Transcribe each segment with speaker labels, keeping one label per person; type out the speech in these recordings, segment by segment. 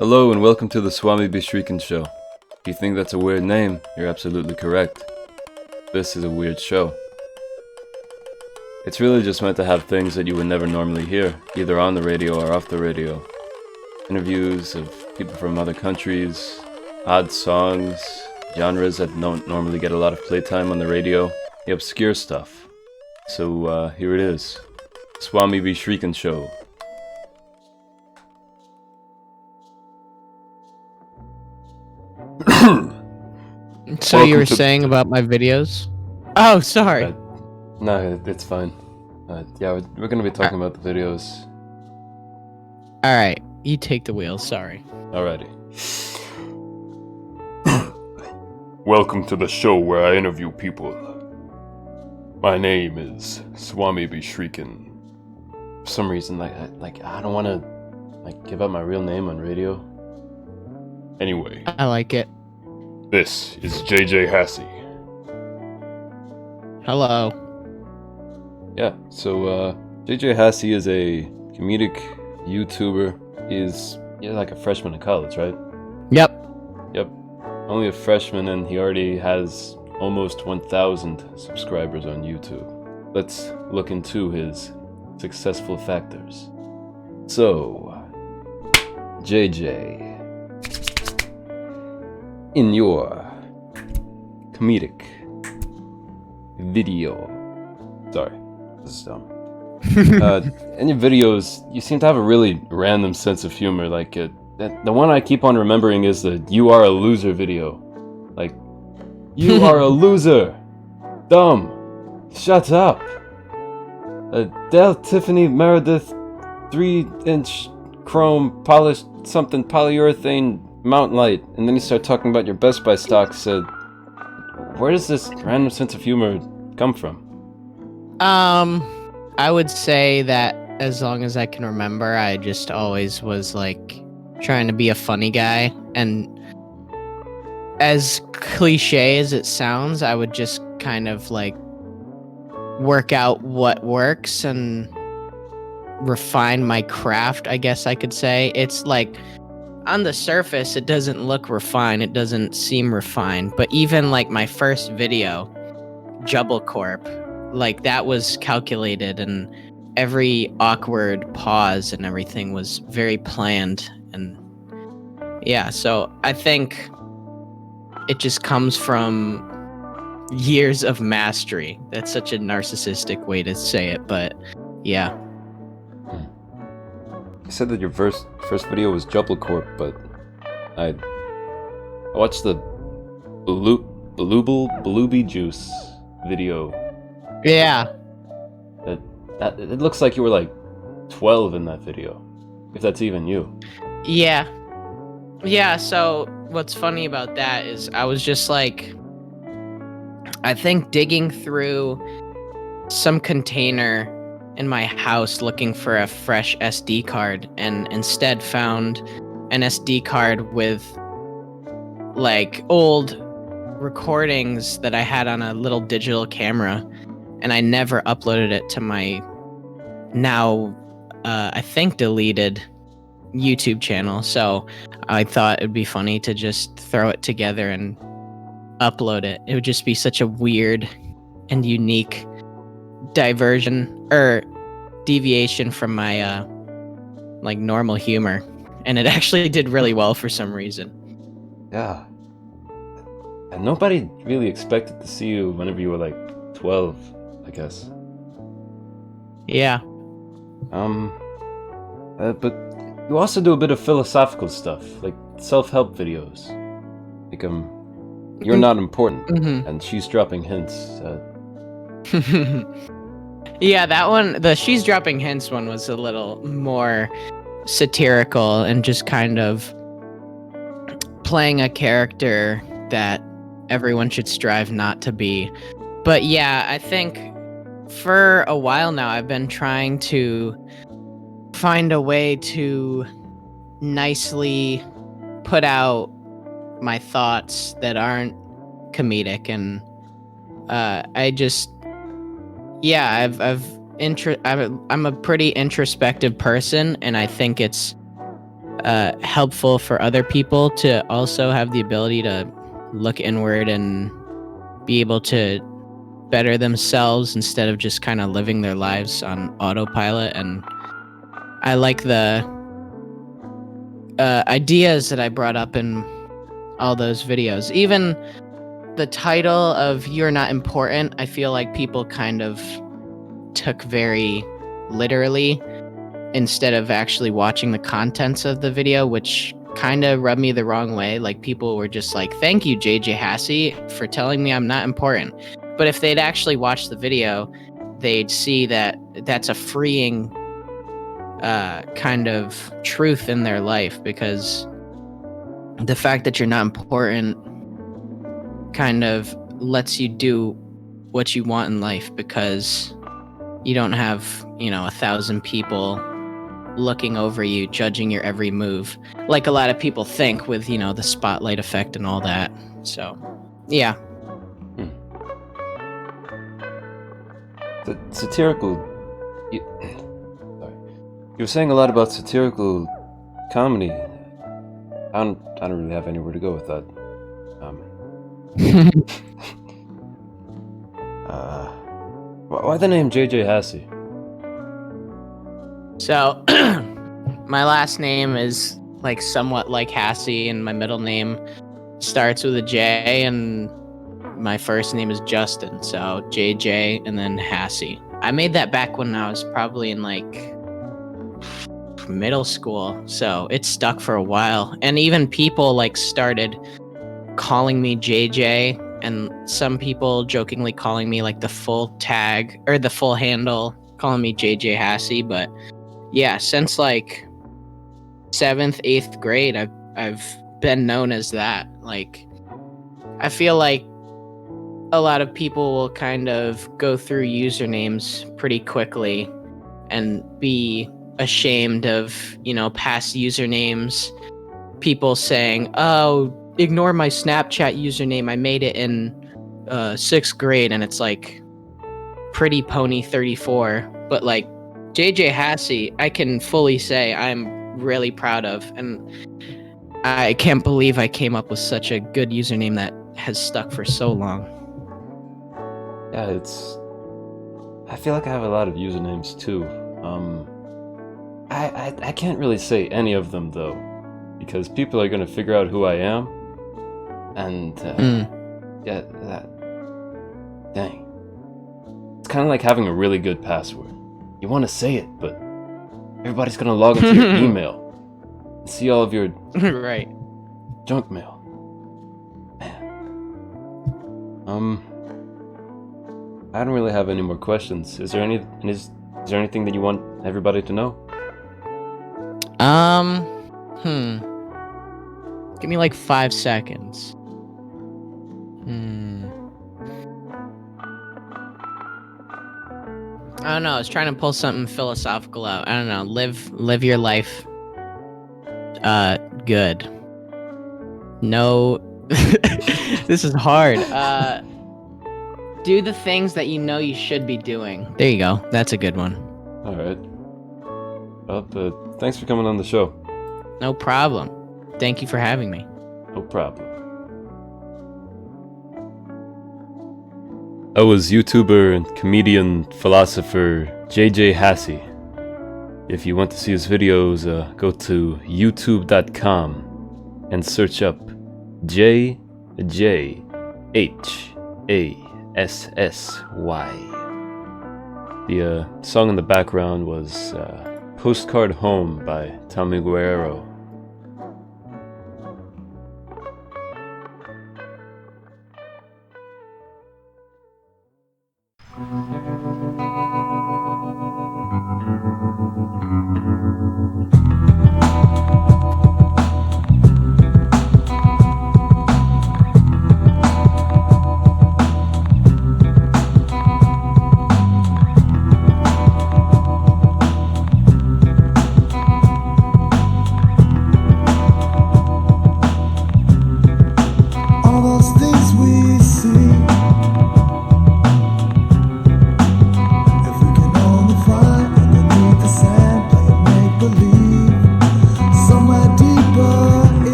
Speaker 1: Hello and welcome to the Swami B Shreikin show. If you think that's a weird name, you're absolutely correct. This is a weird show. It's really just meant to have things that you would never normally hear, either on the radio or off the radio. Interviews of people from other countries, odd songs, genres that don't normally get a lot of playtime on the radio, the obscure stuff. So here it is, Swami B Shreikin show.
Speaker 2: So you were saying about my videos? Oh, sorry.
Speaker 1: No, it's fine. Yeah, we're gonna be talking about the videos.
Speaker 2: Alright, you take the wheel, sorry.
Speaker 1: Alrighty. Welcome to the show where I interview people. My name is Swami B Shreikin. For some reason, I don't want to give up my real name on radio. Anyway,
Speaker 2: I like it.
Speaker 1: This is JJHassy.
Speaker 2: Hello.
Speaker 1: Yeah, so JJHassy is a comedic YouTuber. He's like a freshman in college, right?
Speaker 2: Yep.
Speaker 1: Only a freshman, and he already has almost 1,000 subscribers on YouTube. Let's look into his successful factors. So, JJ, in your comedic video, sorry, this is dumb. In your videos, you seem to have a really random sense of humor. The one I keep on remembering is the "You Are a Loser" video. Like, you are a loser, dumb, shut up. Dell Tiffany Meredith, 3-inch chrome polished something polyurethane mountain light, and then you start talking about your Best Buy stocks. Where does this random sense of humor come from?
Speaker 2: I would say that as long as I can remember, I just always was trying to be a funny guy, and as cliche as it sounds, I would just kind of work out what works and refine my craft, I guess I could say. It's on the surface, it doesn't look refined, it doesn't seem refined, but even my first video, Jubble Corp, that was calculated, and every awkward pause and everything was very planned. And yeah, so I think it just comes from years of mastery. That's such a narcissistic way to say it, but yeah.
Speaker 1: You said that your first video was Jubble Corp, but I watched the Balooby Juice video.
Speaker 2: Yeah.
Speaker 1: It looks like you were 12 in that video, if that's even you.
Speaker 2: Yeah, so what's funny about that is I was just I think digging through some container in my house looking for a fresh SD card, and instead found an SD card with old recordings that I had on a little digital camera, and I never uploaded it to my now I think deleted YouTube channel. So I thought it'd be funny to just throw it together and upload it. It would just be such a weird and unique diversion or deviation from my normal humor, and it actually did really well for some reason.
Speaker 1: Yeah, and nobody really expected to see you whenever you were 12, I guess.
Speaker 2: Yeah.
Speaker 1: But you also do a bit of philosophical stuff, like self-help videos. You're not important, and she's dropping hints.
Speaker 2: Yeah, that one, the she's dropping hints one, was a little more satirical and just kind of playing a character that everyone should strive not to be. But yeah, I think for a while now I've been trying to find a way to nicely put out my thoughts that aren't comedic, and I'm a pretty introspective person, and I think it's helpful for other people to also have the ability to look inward and be able to better themselves instead of just kind of living their lives on autopilot. And I like the ideas that I brought up in all those videos. Even the title of "You're Not Important," I feel like people kind of took very literally instead of actually watching the contents of the video, which kind of rubbed me the wrong way. Like, people were just like, "Thank you, JJHassy, for telling me I'm not important." But if they'd actually watched the video, they'd see that that's a freeing kind of truth in their life, because the fact that you're not important kind of lets you do what you want in life, because you don't have, 1,000 people looking over you, judging your every move, like a lot of people think with, the spotlight effect and all that. So, yeah.
Speaker 1: The satirical... You were saying a lot about satirical comedy. I don't really have anywhere to go with that. Why the name JJHassy?
Speaker 2: So, my last name is like somewhat like Hassy, and my middle name starts with a J, and my first name is Justin, so JJ and then Hassy. I made that back when I was probably in like middle school, so it stuck for a while. And even people like started calling me JJ, and some people jokingly calling me like the full tag or the full handle, calling me JJHassy. But yeah, since like 7th, 8th grade, I've been known as that. Like, I feel like a lot of people will kind of go through usernames pretty quickly and be ashamed of, past usernames. People saying, "Oh, ignore my Snapchat username. I made it in 6th grade," and it's like Pretty Pony 34. But like JJHassy, I can fully say I'm really proud of, and I can't believe I came up with such a good username that has stuck for so long.
Speaker 1: Yeah, I feel like I have a lot of usernames too. I can't really say any of them though, because people are gonna figure out who I am, and yeah, dang, it's kind of like having a really good password. You want to say it, but everybody's gonna log into your email and see all of your
Speaker 2: right
Speaker 1: junk mail. Man, I don't really have any more questions. Is there anything that you want everybody to know?
Speaker 2: Give me like 5 seconds. I don't know. I was trying to pull something philosophical out. I don't know. Live your life. Good. No. This is hard. Do the things that you know you should be doing. There you go. That's a good one.
Speaker 1: All right. Well, thanks for coming on the show.
Speaker 2: No problem. Thank you for having me.
Speaker 1: No problem. I was YouTuber and comedian philosopher JJHassy. If you want to see his videos, go to youtube.com and search up JJHassy. The song in the background was Postcard Home by Tommy Guerrero.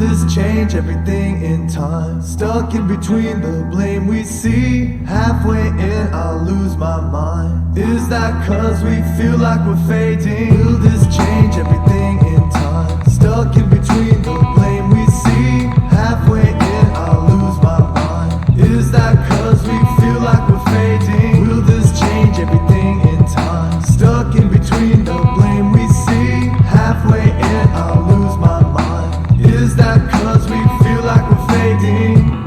Speaker 3: this change everything in time? Stuck in between the blame we see. Halfway in I'll lose my mind. Is that cause we feel like we're fading? Will this change everything in time? Stuck in between the blame we see. Halfway in I'll lose my mind. Is that cause we feel like we're fading? Will this change everything in time? Stuck in between the blame we see. Halfway in I'll lose my mind. Is that cause we feel like we're fading?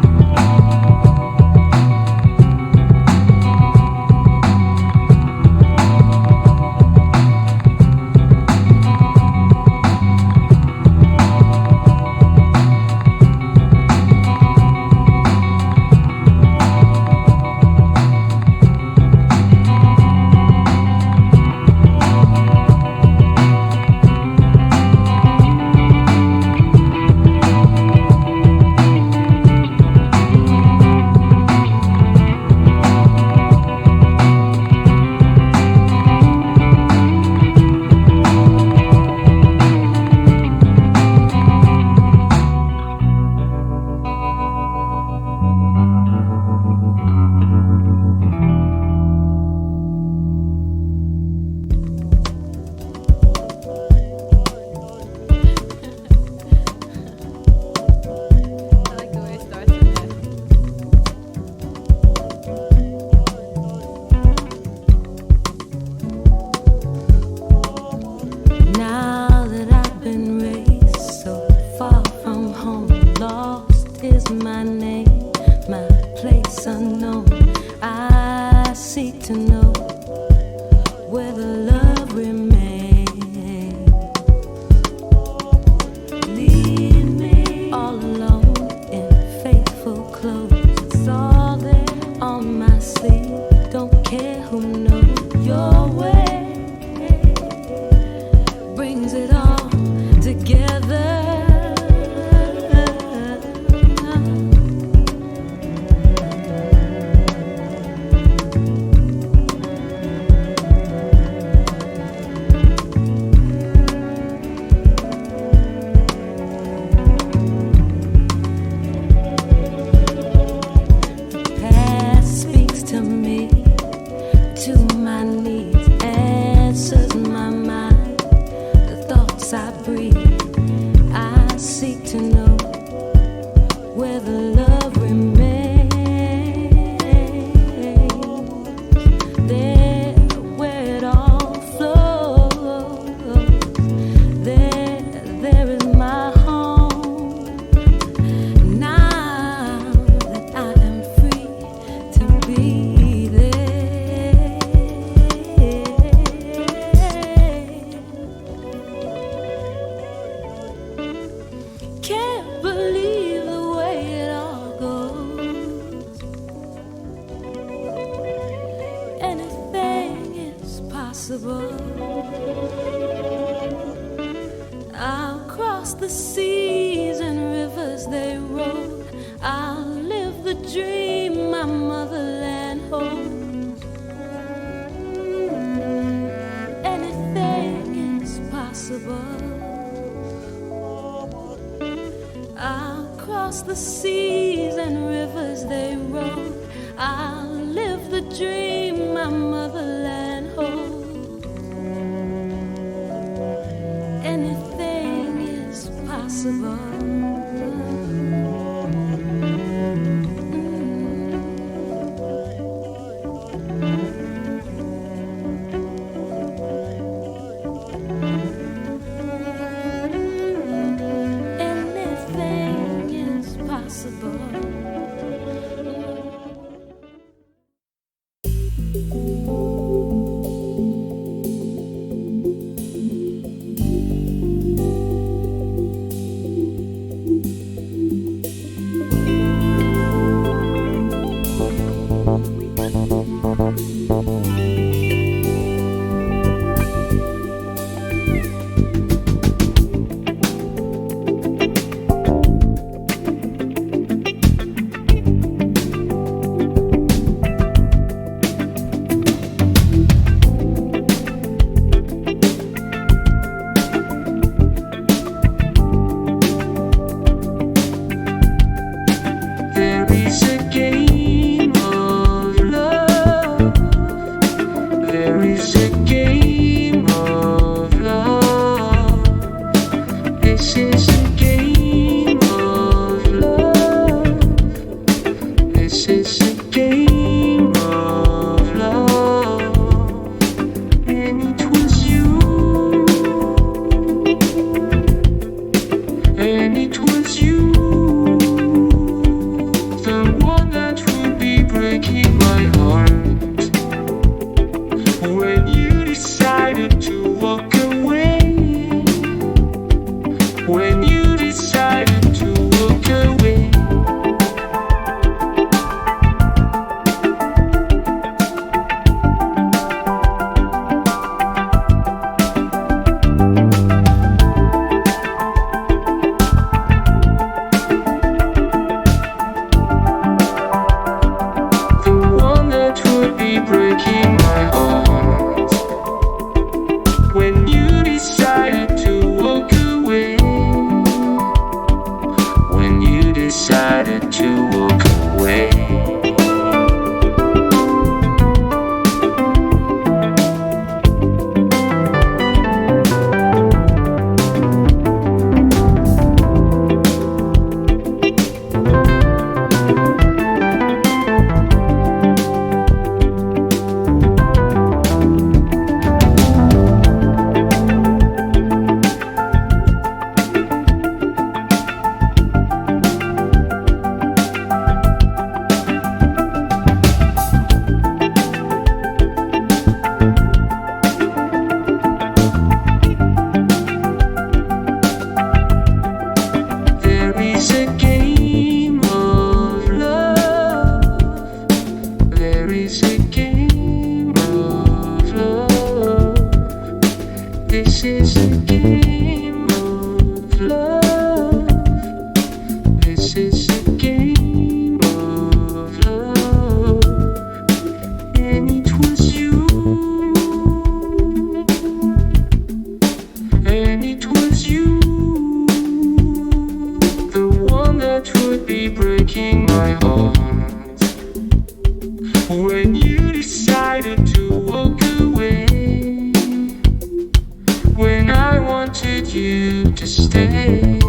Speaker 4: is a game of love. This is a game of love. And it was you. And it was you. The one that would be breaking my heart. When you decided to walk away. When you decided to walk away. The one that would be breaking my heart. When you decided to walk away. When you decided to walk away. There is a game of love. There is a game of love. This is a game of love. This is a game of love. And it was you. And it was you. The one that would be breaking my heart. When you decided to walk away. When I wanted you to stay.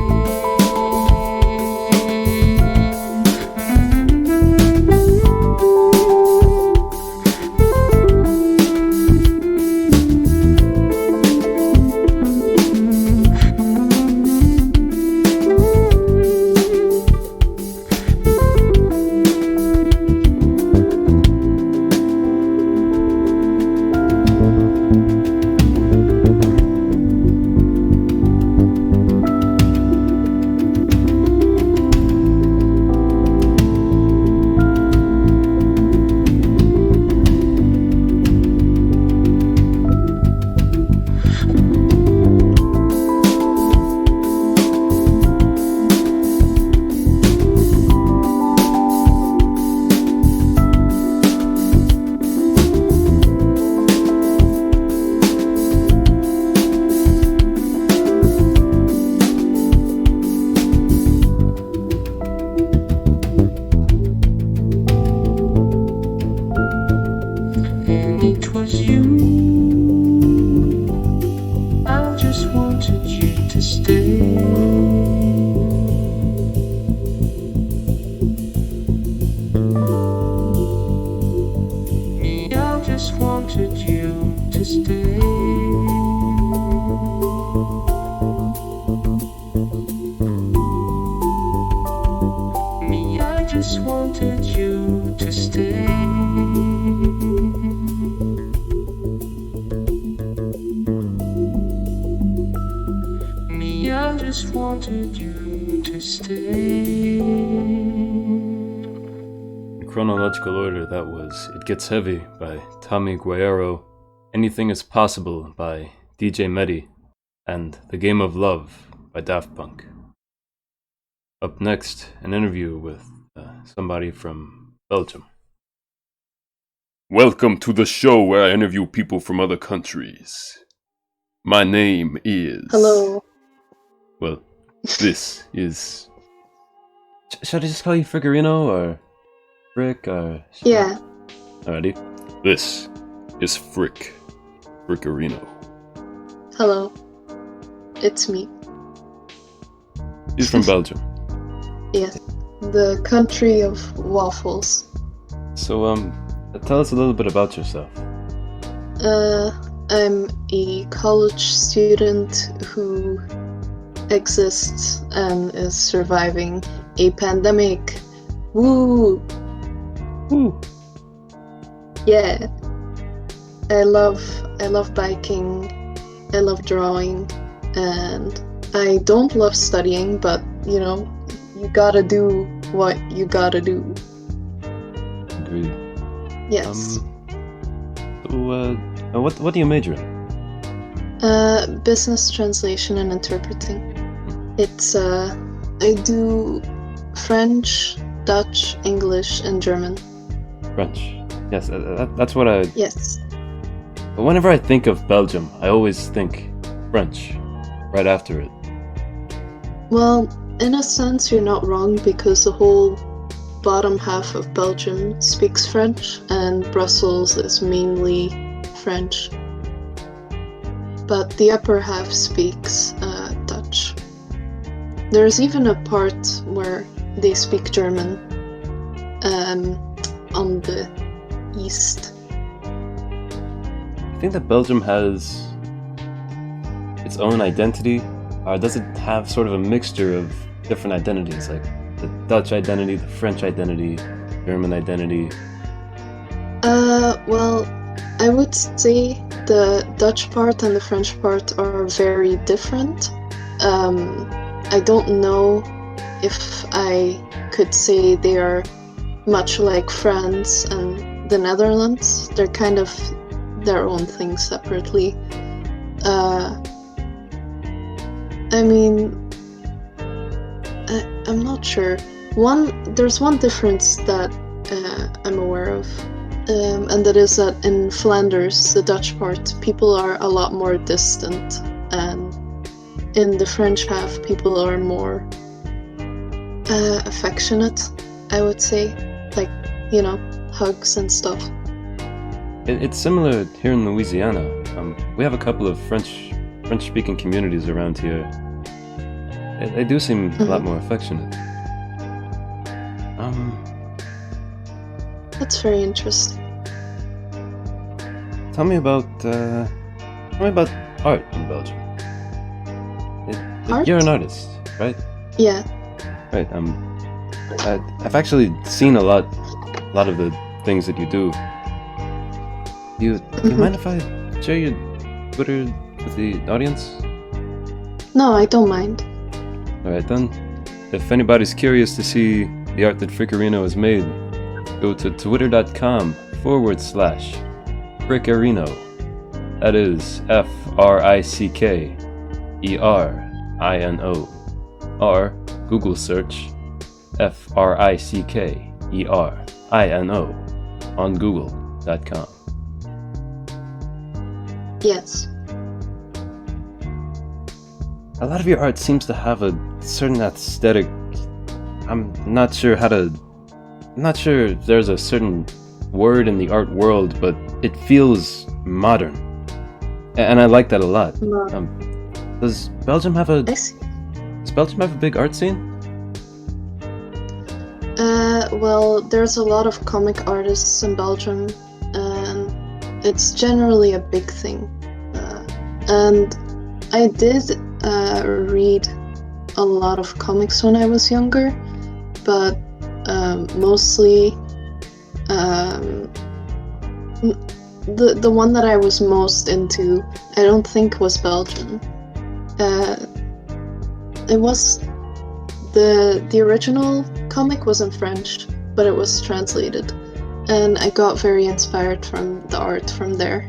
Speaker 4: And it was you. I just wanted you to stay. Me, I just wanted you to stay. Me, I just wanted you to stay. Me, I just wanted you to stay.
Speaker 1: In chronological order, that was It Gets Heavy by Tommy Guerrero, Anything Is Possible by DJ Medhi, and The Game of Love by Daft Punk. Up next, an interview with somebody from Belgium. Welcome to the show where I interview people from other countries. My name is...
Speaker 5: Hello.
Speaker 1: Well, this is... Should I just call you Frickerino or Frick or...
Speaker 5: Yeah.
Speaker 1: Alrighty. This is Frickerino.
Speaker 5: Hello. It's me.
Speaker 1: He's from Belgium.
Speaker 5: Yes, the country of waffles.
Speaker 1: So, tell us a little bit about yourself.
Speaker 5: I'm a college student who exists and is surviving a pandemic. Woo!
Speaker 1: Woo.
Speaker 5: Yeah. I love biking. I love drawing, and I don't love studying, but you know, you gotta do what you gotta do.
Speaker 1: Agreed.
Speaker 5: Yes.
Speaker 1: So, what do you major in?
Speaker 5: Business translation and interpreting. It's I do French, Dutch, English, and German.
Speaker 1: French. Yes, that's what I...
Speaker 5: Yes.
Speaker 1: But whenever I think of Belgium, I always think French, right after it.
Speaker 5: Well, in a sense, you're not wrong, because the whole bottom half of Belgium speaks French, and Brussels is mainly French. But the upper half speaks Dutch. There's even a part where they speak German on the east.
Speaker 1: I think that Belgium has its own identity, or does it have sort of a mixture of different identities, like the Dutch identity, the French identity, German identity?
Speaker 5: Well, I would say the Dutch part and the French part are very different. I don't know if I could say they are much like France and the Netherlands. They're kind of their own thing separately. I mean, I'm not sure. There's one difference that I'm aware of, and that is that in Flanders, the Dutch part, people are a lot more distant, and in the French half, people are more affectionate, I would say, like, you know, hugs and stuff.
Speaker 1: It's similar here in Louisiana. We have a couple of French-speaking communities around here. They do seem a lot more affectionate.
Speaker 5: That's very interesting.
Speaker 1: Tell me about art in Belgium.
Speaker 5: Art?
Speaker 1: You're an artist, right?
Speaker 5: Yeah.
Speaker 1: Right. I've actually seen a lot of the things that you do. You mind if I share your Twitter with the audience?
Speaker 5: No, I don't mind.
Speaker 1: Alright then. If anybody's curious to see the art that Frickerino has made, go to twitter.com/Frickerino. That is FRICKERINO. Or Google search FRICKERINO on google.com.
Speaker 5: Yes.
Speaker 1: A lot of your art seems to have a certain aesthetic. I'm not sure if there's a certain word in the art world, but it feels modern. And I like that a lot. Does Belgium have a big art scene?
Speaker 5: Well, there's a lot of comic artists in Belgium, and it's generally a big thing. And I did read a lot of comics when I was younger, but mostly the one that I was most into, I don't think was Belgian. It was the original comic was in French, but it was translated, and I got very inspired from the art from there.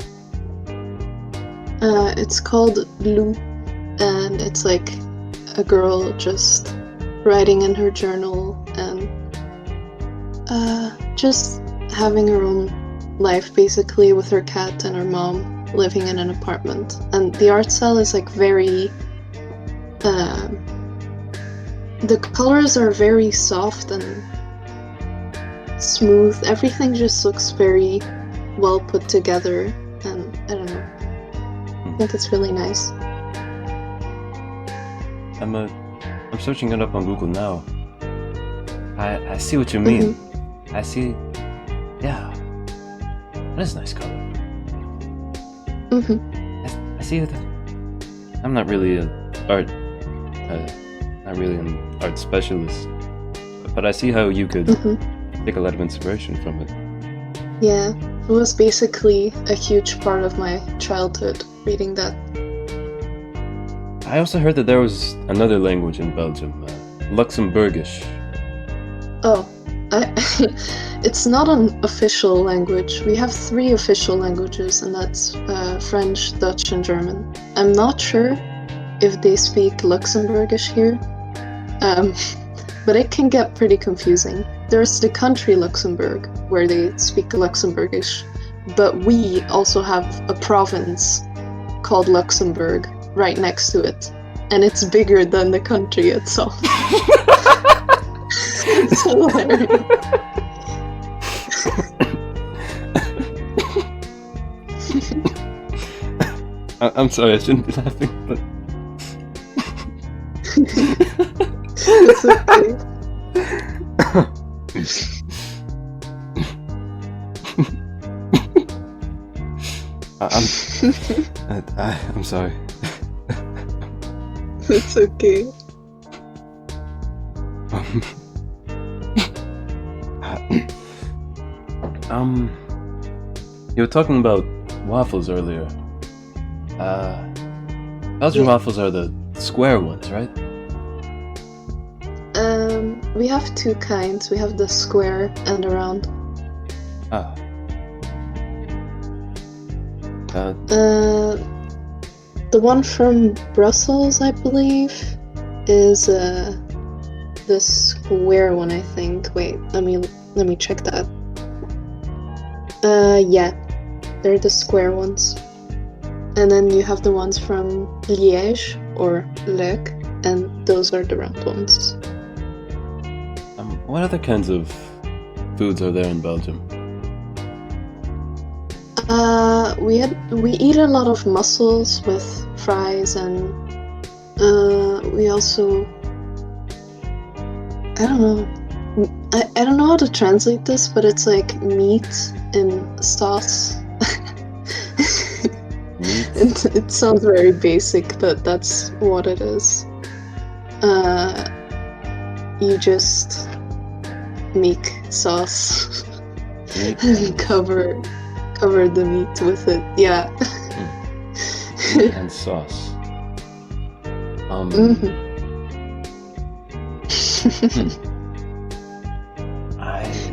Speaker 5: It's called Lou, and it's like a girl just writing in her journal and just having her own life, basically, with her cat and her mom living in an apartment. And the art style is like very the colors are very soft and smooth. Everything just looks very well put together, and I don't know, I think it's really nice.
Speaker 1: I'm I'm searching it up on Google now. I see what you mean. I see. Yeah. That is a nice color. I see that. I'm not really an art specialist, but I see how you could take a lot of inspiration from it.
Speaker 5: Yeah, it was basically a huge part of my childhood reading that.
Speaker 1: I also heard that there was another language in Belgium, Luxembourgish.
Speaker 5: Oh, it's not an official language. We have 3 official languages, and that's French, Dutch, and German. I'm not sure if they speak Luxembourgish here, but it can get pretty confusing. There's the country Luxembourg, where they speak Luxembourgish, but we also have a province called Luxembourg right next to it, and it's bigger than the country itself. It's hilarious.
Speaker 1: I'm sorry, I shouldn't be laughing, but
Speaker 5: It's okay.
Speaker 1: I'm sorry.
Speaker 5: It's okay.
Speaker 1: You were talking about waffles earlier. Belgian waffles are the square ones, right?
Speaker 5: We have 2 kinds. We have the square and the round.
Speaker 1: Ah.
Speaker 5: The one from Brussels, I believe, is the square one, I think. Wait, let me check that. Yeah, they're the square ones. And then you have the ones from Liège or Luik, and those are the round ones.
Speaker 1: What other kinds of foods are there in Belgium?
Speaker 5: We eat a lot of mussels with fries, and we also, I don't know. I don't know how to translate this, but it's like meat in sauce. It sounds very basic, but that's what it is. You just make sauce and cover the meat with it. Yeah.
Speaker 1: Meat and sauce.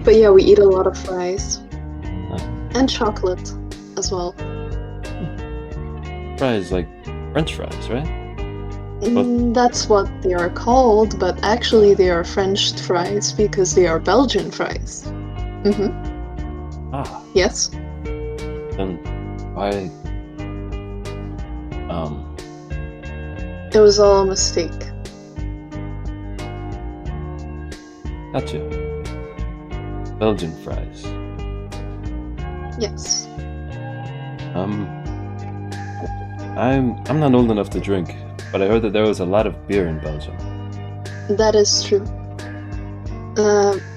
Speaker 5: But yeah, we eat a lot of fries and chocolate as well.
Speaker 1: Fries like French fries, right?
Speaker 5: That's what they are called, but actually they are French fries because they are Belgian fries.
Speaker 1: Ah.
Speaker 5: Yes.
Speaker 1: Then why?
Speaker 5: It was all a mistake.
Speaker 1: Gotcha. Belgian fries.
Speaker 5: Yes.
Speaker 1: I'm not old enough to drink, but I heard that there was a lot of beer in Belgium.
Speaker 5: That is true.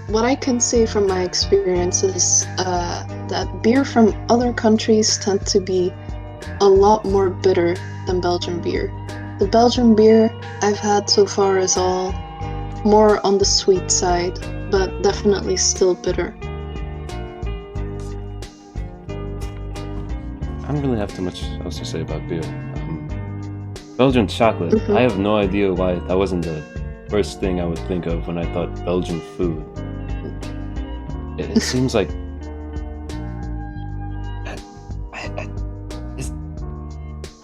Speaker 5: What I can say from my experience is that beer from other countries tend to be a lot more bitter than Belgian beer. The Belgian beer I've had so far is all more on the sweet side, but definitely still bitter.
Speaker 1: I don't really have too much else to say about beer. Belgian chocolate. I have no idea why that wasn't the first thing I would think of when I thought Belgian food. It seems like...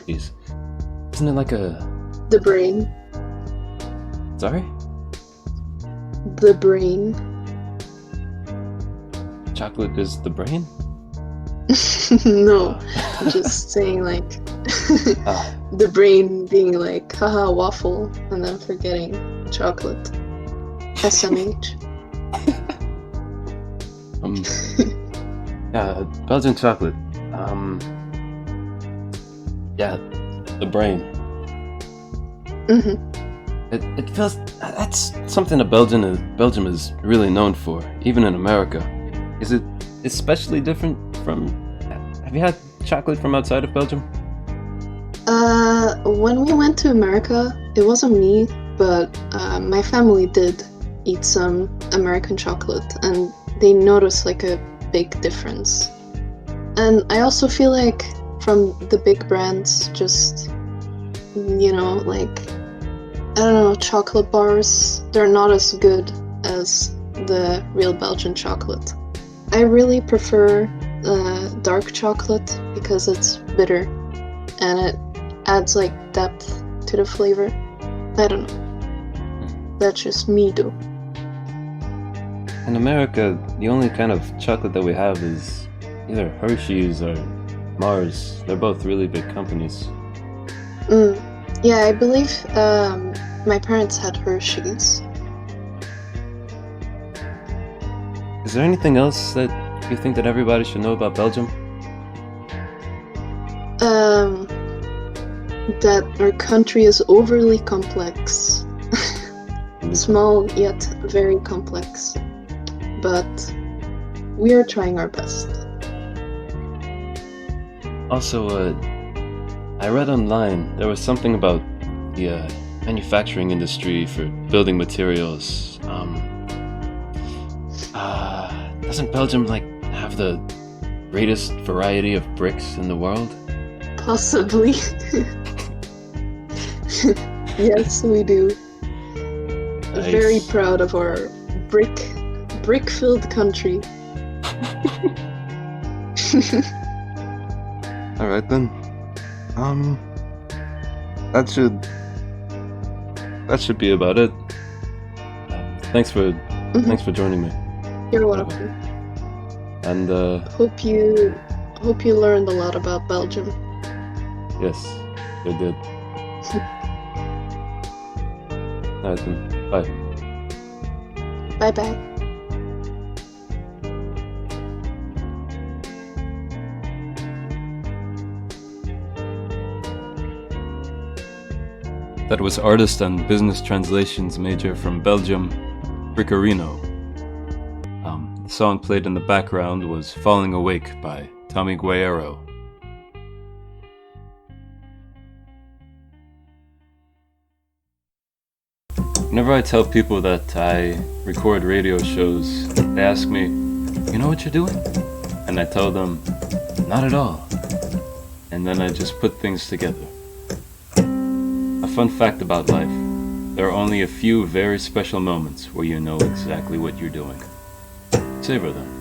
Speaker 1: Jeez. Isn't it like a...
Speaker 5: The brain.
Speaker 1: Sorry?
Speaker 5: The brain.
Speaker 1: Chocolate is the brain?
Speaker 5: No, I'm just saying like the brain being like haha waffle and then forgetting chocolate. SMH.
Speaker 1: Yeah, Belgian chocolate. Yeah, the brain. It feels that's something that Belgium is really known for, even in America. Is it especially different from? Have you had chocolate from outside of Belgium?
Speaker 5: When we went to America, it wasn't me, but my family did eat some American chocolate, and they noticed like a big difference. And I also feel like from the big brands, just, you know, like, I don't know, chocolate bars, they're not as good as the real Belgian chocolate. I really prefer dark chocolate because it's bitter and it adds like depth to the flavor. I don't know. That's just me though.
Speaker 1: In America, the only kind of chocolate that we have is either Hershey's or Mars. They're both really big companies.
Speaker 5: Yeah, I believe my parents had Hershey's.
Speaker 1: Is there anything else that you think that everybody should know about Belgium?
Speaker 5: That our country is overly complex. Small yet very complex. But we are trying our best.
Speaker 1: Also, I read online there was something about the manufacturing industry for building materials. Doesn't Belgium like have the greatest variety of bricks in the world?
Speaker 5: Possibly. Yes, we do.
Speaker 1: Nice.
Speaker 5: Very proud of our brick-filled country.
Speaker 1: All right then. That should be about it. Thanks for joining me.
Speaker 5: You're welcome.
Speaker 1: And
Speaker 5: Hope you learned a lot about Belgium.
Speaker 1: yes, they did. All right then. Bye.
Speaker 5: Bye bye.
Speaker 1: That was artist and business translations major from Belgium, Frickerino. The song played in the background was Falling Awake by Tommy Guerrero. Whenever I tell people that I record radio shows, they ask me, "You know what you're doing?" And I tell them, "Not at all." And then I just put things together. A fun fact about life: there are only a few very special moments where you know exactly what you're doing. Savor them.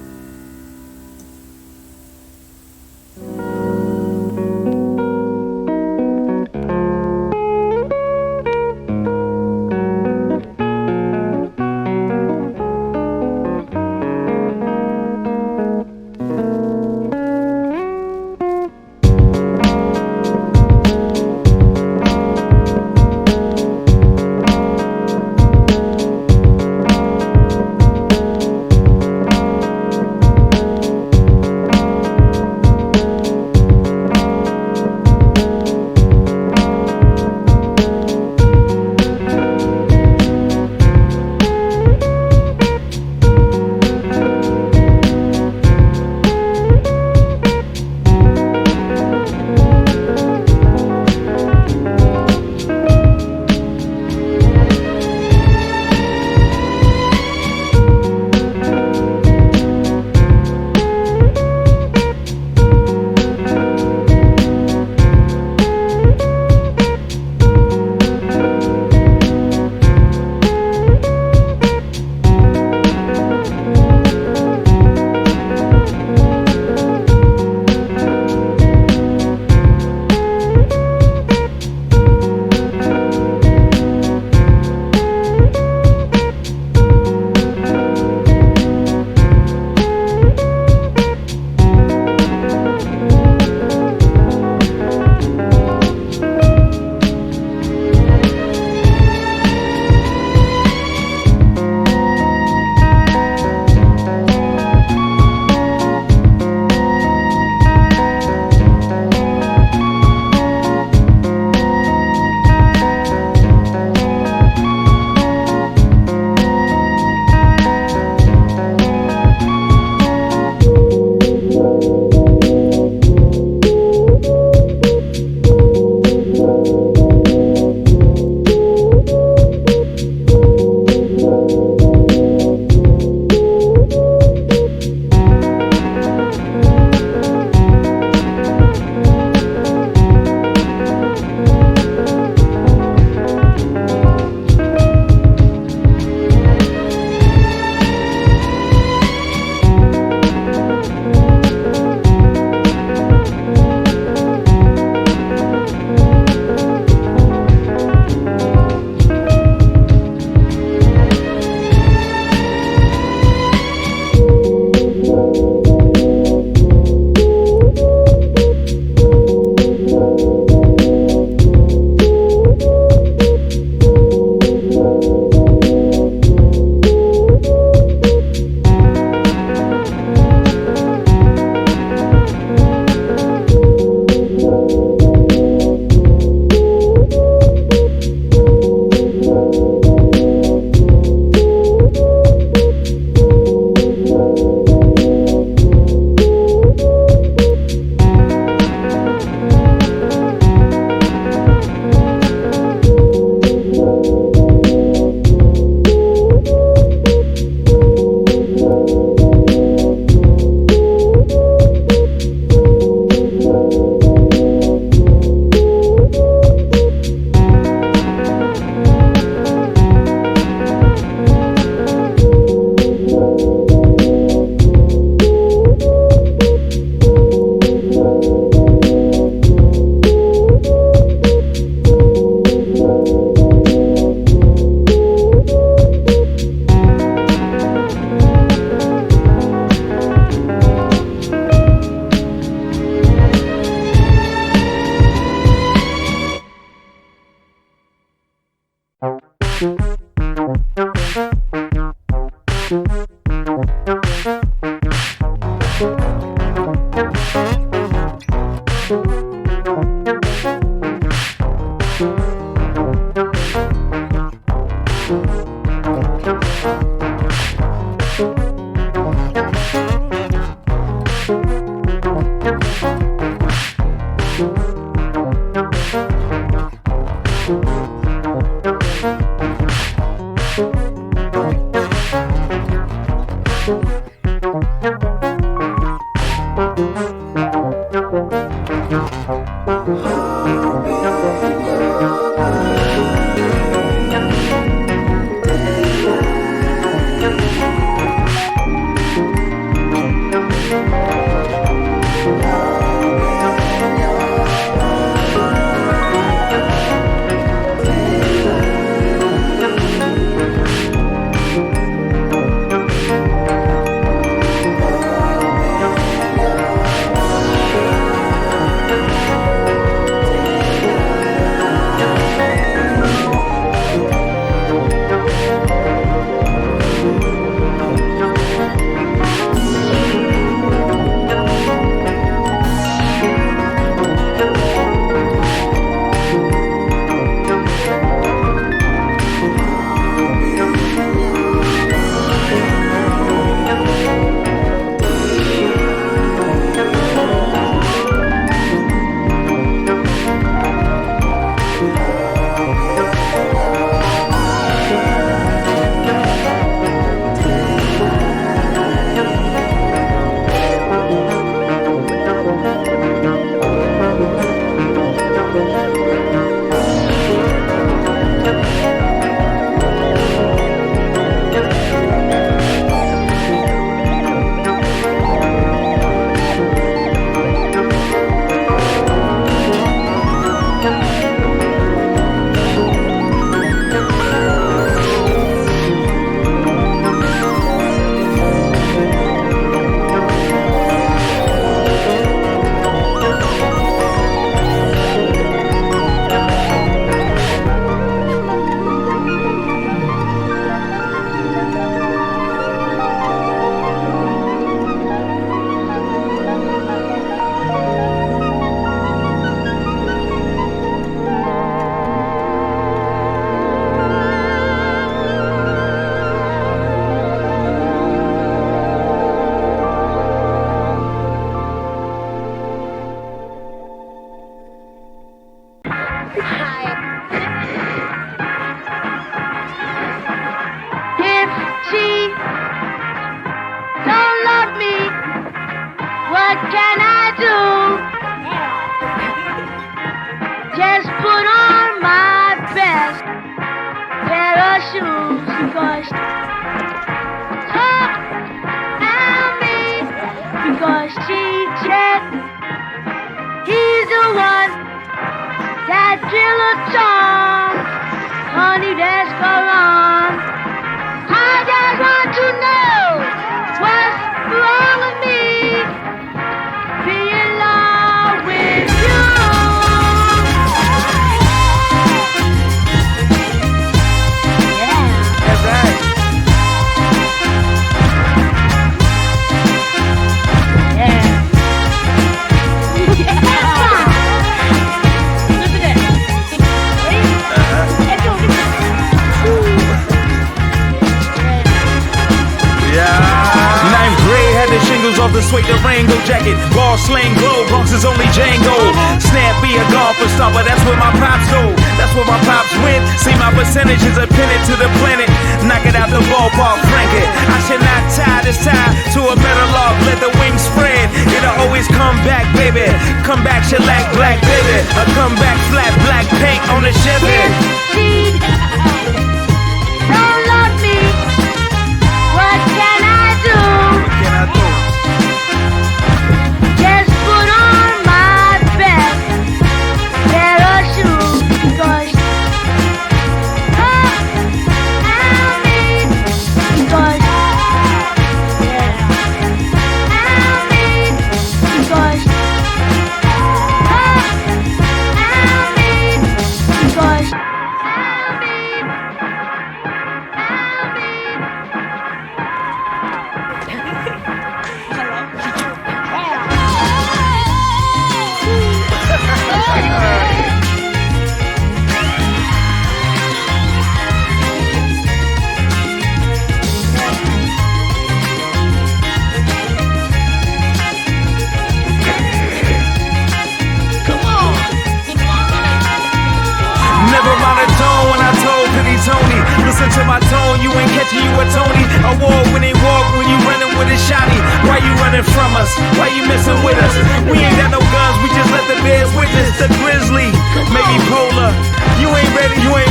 Speaker 6: catching you a Tony Award when they walk, when you running with a shotty. Why you running from us? Why you messing with us? We ain't got no guns, we just let the bears witness. The grizzly, maybe polar. You ain't ready, ready,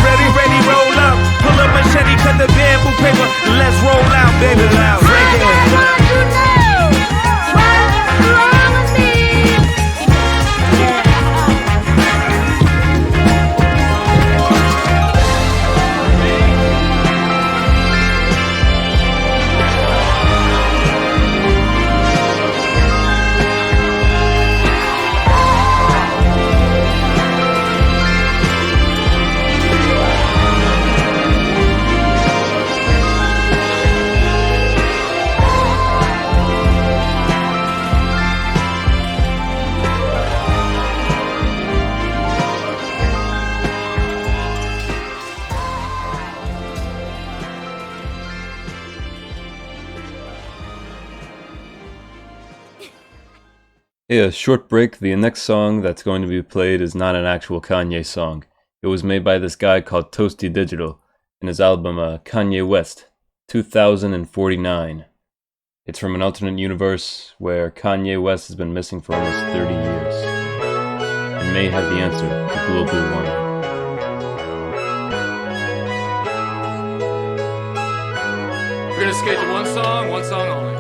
Speaker 6: roll up. Pull up machete, cut the bamboo paper. Let's roll out, baby, loud. Break it.
Speaker 1: Hey, a short break. The next song that's going to be played is not an actual Kanye song. It was made by this guy called Toasty Digital in his album Kanye West, 2049. It's from an alternate universe where Kanye West has been missing for almost 30 years and may have the answer to global warming.
Speaker 7: We're gonna schedule one song only.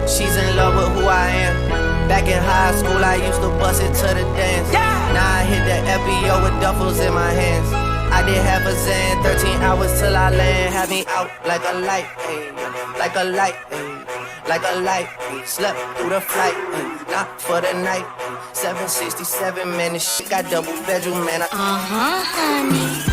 Speaker 8: She's in love with who I am. Back in high school, I used to bust it to the dance. Yeah. Now I hit the FBO with duffels in my hands. I did half a Zan, 13 hours till I land. Had me out like a light, ay, like a light, ay, like a light. Ay. Slept through the flight, ay, not for the night. 767, man, this shit got double bedroom, man. Honey.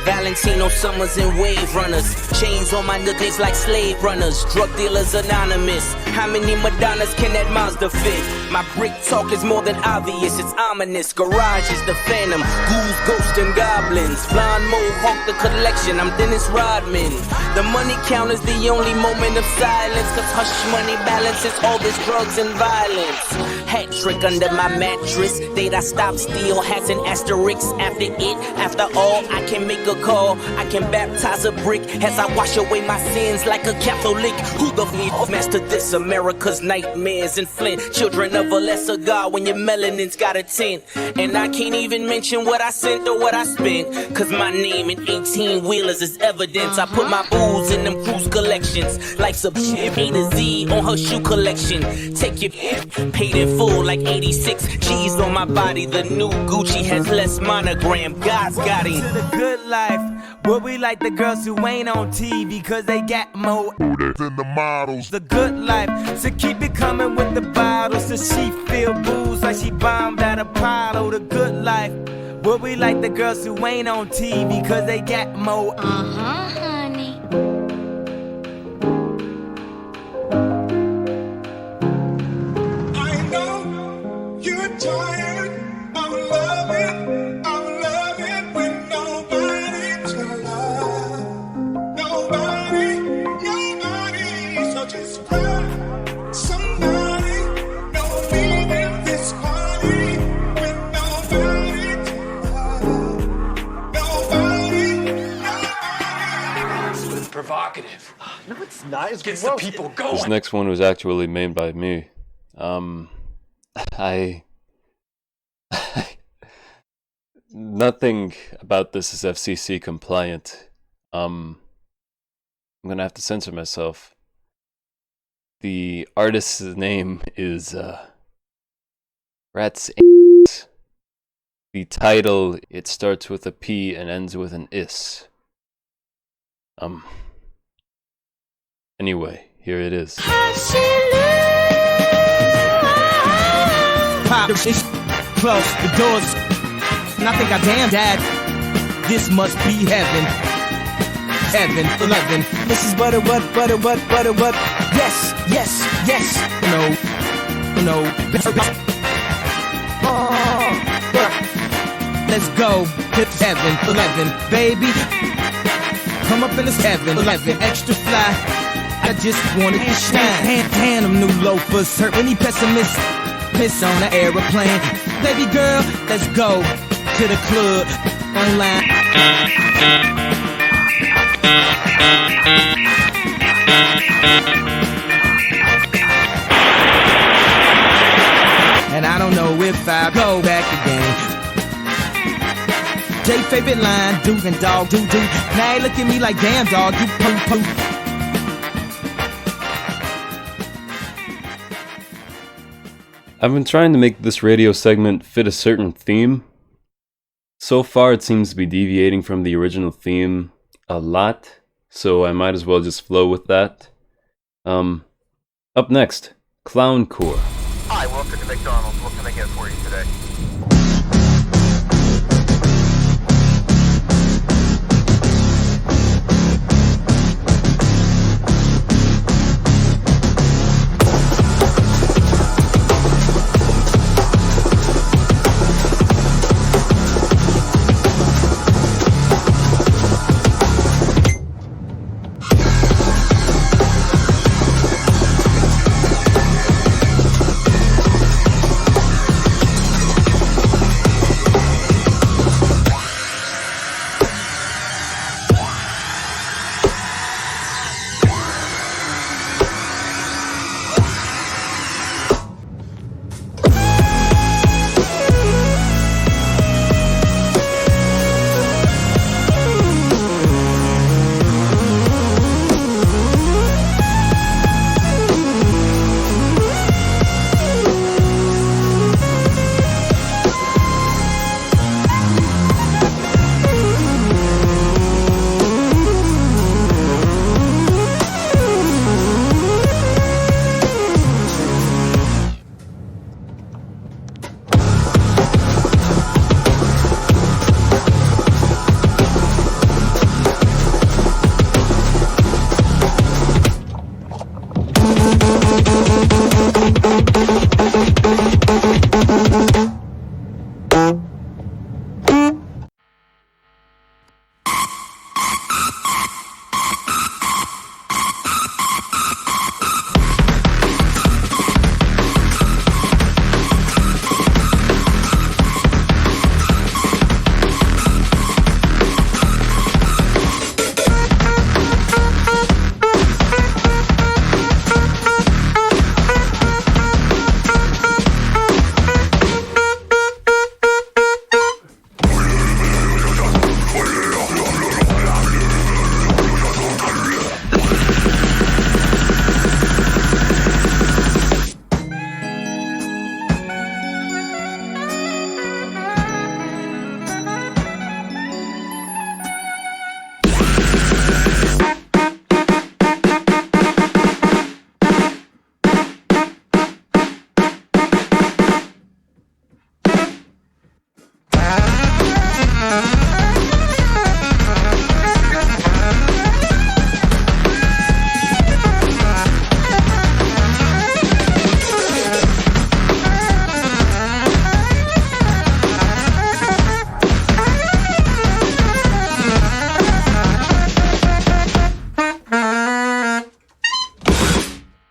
Speaker 8: Valentino summers and wave runners. Chains on my niggas like slave runners. Drug dealers anonymous. How many Madonnas can that Mazda fit? My brick talk is more than obvious, it's ominous. Garage is the phantom. Ghouls, ghosts, and goblins. Blonde mohawk the collection, I'm Dennis Rodman. The money count is the only moment of silence. Cause hush money balances all this drugs and violence. Hat trick under my mattress. Date I stop steal, hats and asterisks. After it, after all, I can make a call. I can baptize a brick as I wash away my sins like a Catholic. Who the f*** mastered this? America's nightmares in Flint. Children of a lesser God when your melanin's got a tint. And I can't even mention what I sent or what I spent. Cause my name in 18 wheelers is evidence. I put my booze in them cruise collections. Like some shit A to Z on her shoe collection. Take your paid in full like 86 G's on my body. The new Gucci has less monogram. God's got him.
Speaker 6: To the good life. But we like the girls who ain't on TV cause they got more than the models. The good life, so keep it coming with the bottles. So she feel booze like she bombed at Apollo. The good life, but we like the girls who ain't on TV cause they got more. Honey.
Speaker 9: I know you're tired of loving.
Speaker 7: Provocative. No, it's not. It gets the people going.
Speaker 1: This next one was actually made by me. Nothing about this is FCC compliant. I'm gonna have to censor myself. The artist's name is Rats. The title, it starts with a P and ends with an is. Anyway, here it is.
Speaker 6: Pop, it's close, the doors. And I think I damn dad. This must be heaven. Heaven, 11. This is butter. Yes, yes, yes. No. Let's go. It's heaven, 11. Baby. Come up in this heaven, 11, extra fly. I just wanna get shine. Hand them new loafers, hurt any pessimist. Piss on the aeroplane. Baby girl, let's go to the club online. favorite line, dude and dog, dude. Now they look at me like, damn dog, you poo.
Speaker 1: I've been trying to make this radio segment fit a certain theme. So far, it seems to be deviating from the original theme a lot, so I might as well just flow with that. Up next, Clowncore.
Speaker 10: Hi, welcome to McDonald's. What can I get for you today?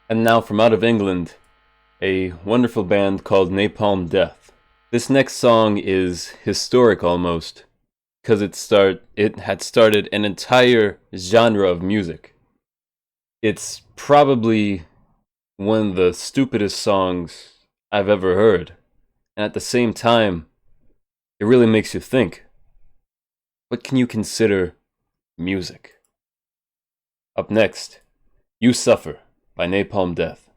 Speaker 1: And now from out of England, a wonderful band called Napalm Death. This next song is historic almost, because it had started an entire genre of music. It's probably one of the stupidest songs I've ever heard, and at the same time, it really makes you think. What can you consider music? Up next, You Suffer by Napalm Death.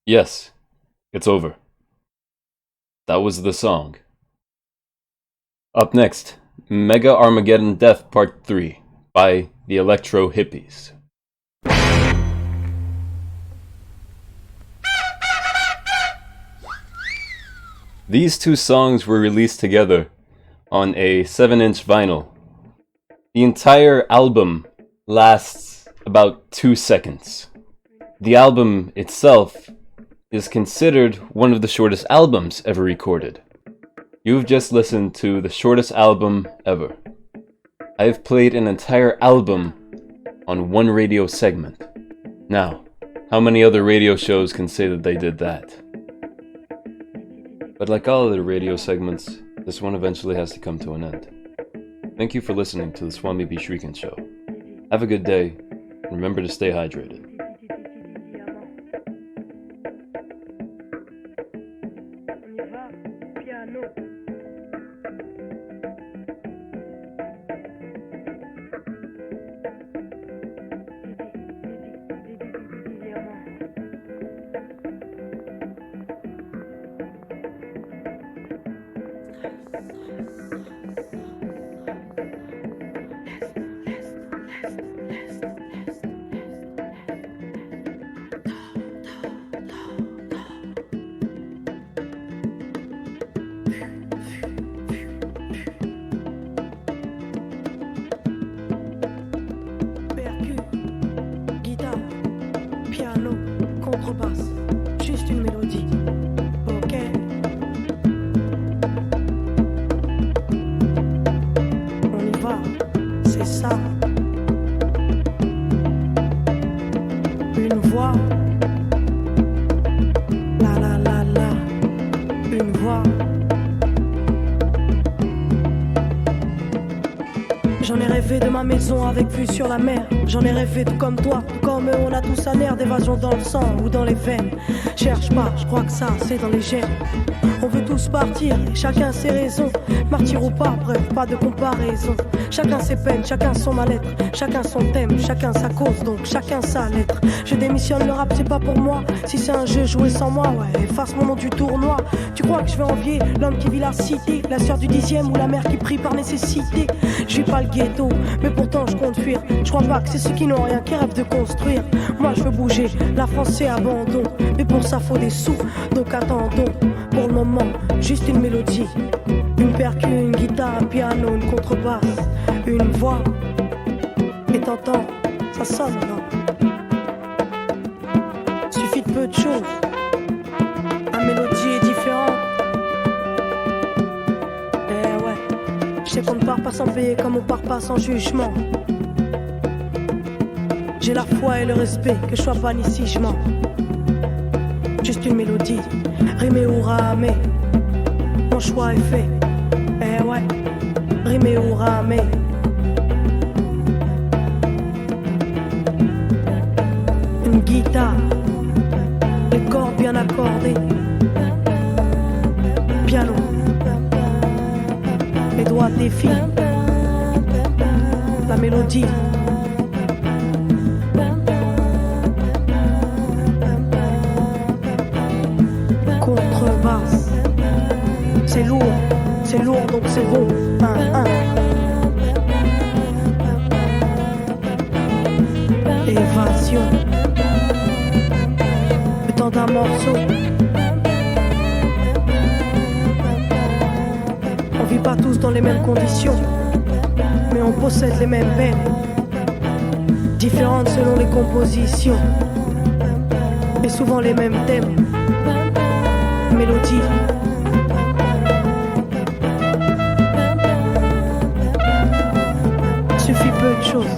Speaker 1: Yes, it's over. That was the song. Up next, Mega Armageddon Death Part 3 by the Electro Hippies. These two songs were released together on a 7-inch vinyl. The entire album lasts about 2 seconds. The album itself is considered one of the shortest albums ever recorded. You've just listened to the shortest album ever. I have played an entire album on one radio segment. Now, how many other radio shows can say that they did that? But like all other radio segments, this one eventually has to come to an end. Thank you for listening to the Swami B Shreikin Show. Have a good day, and remember to stay hydrated.
Speaker 11: ça. Une voix. La la la la. Une voix. J'en ai rêvé de ma maison avec vue sur la mer. J'en ai rêvé tout comme toi, tout comme eux, on a tous un air d'évasion dans le sang ou dans les veines. Cherche pas, je crois que ça c'est dans les gènes. On veut tous partir, chacun ses raisons. Martyr ou pas, bref, pas de comparaison. Chacun ses peines, chacun son mal-être. Chacun son thème, chacun sa cause, donc chacun sa lettre. Je démissionne, le rap c'est pas pour moi. Si c'est un jeu joué sans moi, ouais, efface mon nom du tournoi. Tu crois que je vais envier l'homme qui vit la cité, la sœur du 10e ou la mère qui prie par nécessité? Je vis pas le ghetto, mais pourtant je compte fuir. Je crois pas que c'est ceux qui n'ont rien qui rêvent de construire. Moi je veux bouger, la France c'est abandon. Mais pour ça faut des sous, donc attendons. Pour le moment, juste une mélodie. Une percu, une guitare, un piano, une contrebasse, une voix. Et t'entends, ça sonne, non? Suffit de peu de choses. Un mélodie est différente. Eh ouais, je sais qu'on ne part pas sans payer comme on part pas sans jugement. J'ai la foi et le respect, que je sois banni si je mens. Juste une mélodie, rimé ou ramé. Mon choix est fait, eh ouais, rimé ou ramé. Une guitare, les cordes bien accordées. Piano, les doigts défilent. La mélodie. Contrebasse. C'est lourd donc c'est bon. Évasion. Le temps d'un morceau. On vit pas tous dans les mêmes conditions, mais on possède les mêmes peines, différentes selon les compositions, et souvent les mêmes thèmes. Mélodie. Suffit peu de choses.